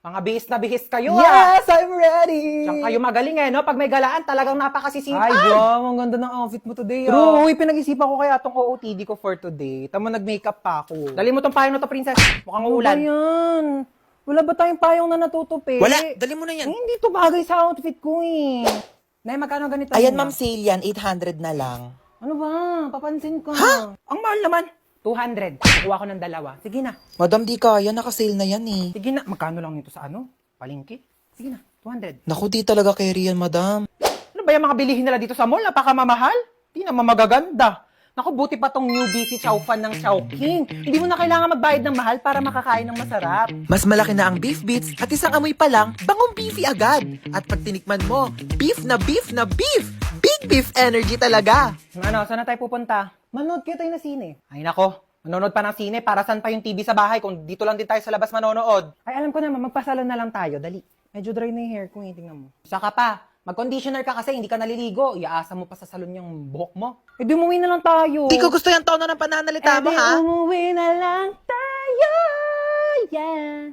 Mga bihis na bihis kayo Yes, I'm ready! Diyan kayo magaling no? Pag may galaan, talagang napakasisipag. Ay, wow, ang ganda ng outfit mo today, True, uy, pinag-isipan ko kaya itong OOTD ko for today. Tama, nag-makeup pa ako. Dali mo tong payong na to, princess. Mukhang Ano ba uulan. yan? Wala ba tayong payong na natutupi? Wala, dali mo na yan. Hindi to bagay sa outfit ko eh. Nay, magkano ganito? Ayan, ninyo? ma'am, sale yan. 800 na lang. Ano ba? Papansin ka. Ha? Ang mahal naman. 200. Kukuha ko ng dalawa. Sige na. Madam, di kaya. Naka-sale na yan eh. Sige na. Magkano lang nito sa palengke? Sige na. 200. Naku, di talaga carry yan, madam. Ano ba yung mga bilihin nila dito sa mall? Napakamamahal. Di naman magaganda. Naku, buti pa tong new beefy chow fan ng Chowking. Hindi mo na kailangan magbayad ng mahal para makakain ng masarap. Mas malaki na ang beef bits at isang amoy pa lang, bangong beefy agad. At pag tinikman mo, beef na beef na beef! Big beef energy talaga! Ano, saan na tayo pupunta? Manood kayo tayo na sine. Ay nako, manonood pa ng sine. Para saan pa yung TV sa bahay kung dito lang din tayo sa labas manonood? Ay, alam ko naman, magpasalon na lang tayo. Dali. Medyo dry na yung hair ko, tingnan mo. Saka pa, mag-conditioner ka kasi hindi ka naliligo. Iaasa mo pa sa salon yung buhok mo. Eh, di umuwi na lang tayo. Di ko gusto yung tono ng pananalita mo, di ha? umuwi na lang tayo. Yeah.